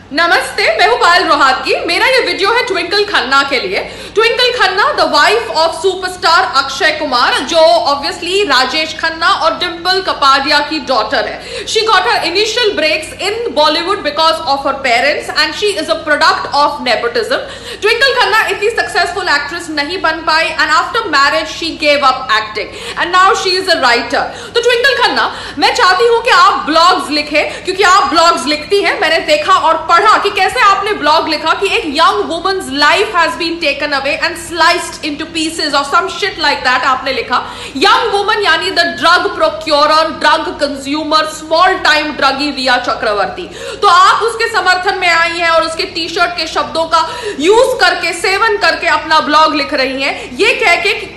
नमस्ते, मैं हूं पायल रोहातगी। मेरा ये वीडियो है ट्विंकल खन्ना के लिए। Twinkle Khanna the wife of superstar Akshay Kumar, जो ऑब्वियसली राजेश खन्ना और डिंपल कपाडिया की डॉटर है। She got her initial breaks in Bollywood because of her parents and she is a product of nepotism. Twinkle Khanna इतनी सक्सेसफुल एक्ट्रेस नहीं बन पाई and after marriage she gave up acting and now she is a writer. तो ट्विंकल खन्ना, मैं चाहती हूं कि आप ब्लॉग्स लिखें, क्योंकि आप ब्लॉग्स लिखती हैं। मैंने देखा और पढ़ा कि कैसे आपने ब्लॉग लिखा कि एक young woman's life has been taken away and sliced into pieces और सम शिट लाइक दैट। आपने लिखा यंग वुमन यानी the drug procurer, drug consumer, small time druggie Rhea Chakraborty. तो आप उसके समर्थन में आई हैं और उसके टी शर्ट के शब्दों का यूज करके, सेवन करके अपना ब्लॉग लिख रही हैं, ये कह के कि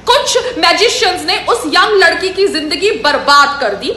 कुछ मैजिशियंस ने उस यंग लड़की की जिंदगी बर्बाद कर दी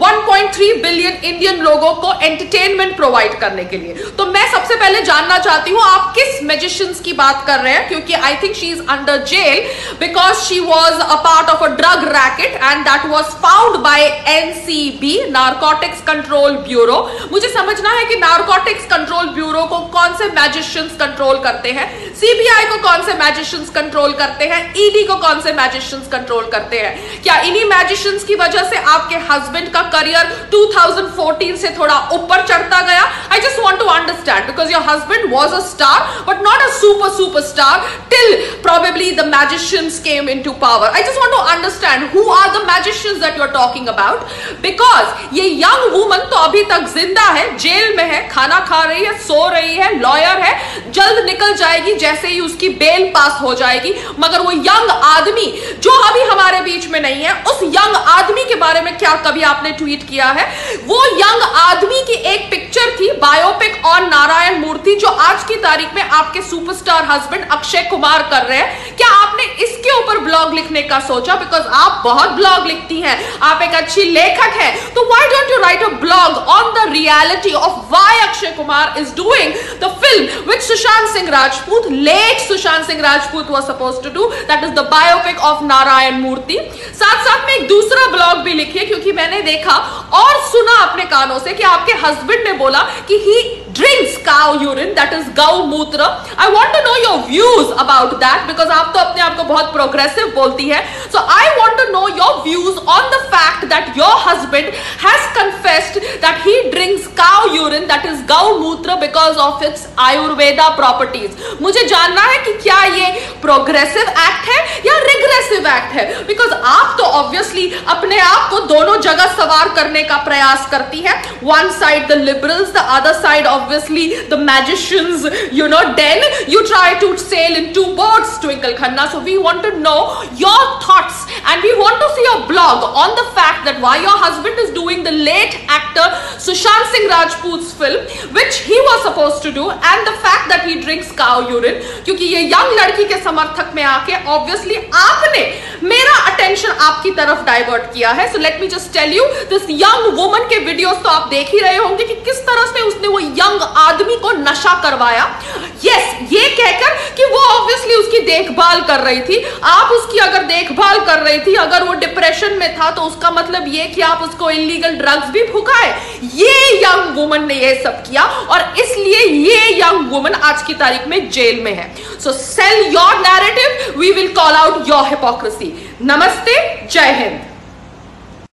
1.3 बिलियन इंडियन लोगों को एंटरटेनमेंट प्रोवाइड करने के लिए। तो मैं सबसे पहले जानना चाहती हूं आप किस मैजिशियंस की बात कर रहे हैं, क्योंकि I think she is under jail because she was a part of a drug racket and that was found by NCB, Narcotics Control Bureau. मुझे समझना है कि नारकोटिक्स कंट्रोल ब्यूरो को कौन से मैजिशियंस कंट्रोल करते हैं, सीबीआई को कौन से मैजिशियंस कंट्रोल करते हैं, ईडी को कौन से मैजिशियंस कंट्रोल करते हैं। क्या इन्हीं मैजिशियंस की वजह से आपके हस्बैंड का करियर 2014 से थोड़ा ऊपर चढ़ता गया? I just want to understand because your husband was a star but not a super star till probably the magicians came into power. I just want to understand who are the magicians that you are talking about, because ये young woman तो अभी तक जिंदा है, jail में है, खाना खा रही है, सो रही है, लॉयर है, जल्द निकल जाएगी जैसे ही उसकी बेल पास हो जाएगी। मगर वो यंग आदमी जो अभी हमारे बीच में नहीं है, उस यंग आदमी के बारे में क्या कभी आपने ट्वीट किया है? वो यंग आदमी की एक पिक्चर थी, बायोपिक ऑन नारायण मूर्ति, जो आज की तारीख में आपके सुपरस्टार हस्बैंड अक्षय कुमार कर रहे हैं। क्या आपने इसके ऊपर ब्लॉग लिखने का सोचा? बिकॉज आप बहुत ब्लॉग लिखती हैं, आप एक अच्छी लेखक हैं, तो why don't you write a blog on the reality of why Akshay Kumar is doing the film which Sushant Singh Rajput, late Sushant Singh Rajput was supposed to do, that is the biopic of Narayan Murthy. साथ साथ में एक दूसरा ब्लॉग भी लिखिए, क्योंकि मैंने देखा और सुना अपने कानों से कि आपके हस्बैंड ने बोला कि he drinks cow urine, that is gau mutra. I want to know your views about that because आप तो अपने आप को बहुत प्रोग्रेसिव बोलती है। So I want to know your views on the fact that your husband has confessed that he drinks cow urine, that is gau mutra, because of its Ayurveda properties. मुझे जानना है कि क्या ये प्रोग्रेसिव एक्ट है या रिग्रेसिव एक्ट है, बिकॉज आप तो ऑब्वियसली अपने आप को दोनों जगह सवार करने का प्रयास करती है। One side the liberals, the other side obviously the magicians, you know, then you try to sail in two boats, Twinkle Khanna. So we want to know your thoughts and we want to see a blog on the fact that why your husband is doing the late actor Sushant Singh Rajput's film which he was supposed to do and the fact that he drinks cow urine, क्योंकि ये young लड़की के समर्थक में आके obviously आपने मेरा attention आपकी तरफ divert किया है। So let me just tell you, this young woman के videos तो आप देख ही रहे होंगे कि किस तरह से उसने वो यंग आदमी को नशा करवाया। यस, ये कहकर कि वो ऑब्वियसली उसकी देखभाल कर रही थी। आप उसकी अगर देखभाल कर रही थी, अगर वो डिप्रेशन में था, तो उसका मतलब ये कि आप उसको इलीगल ड्रग्स भी फुकाए। ये यंग वुमन ने ये सब किया और इसलिए ये यंग वुमन आज की तारीख में जेल में है। So sell your narrative, we will call out your hypocrisy. नमस्ते, जय हिंद।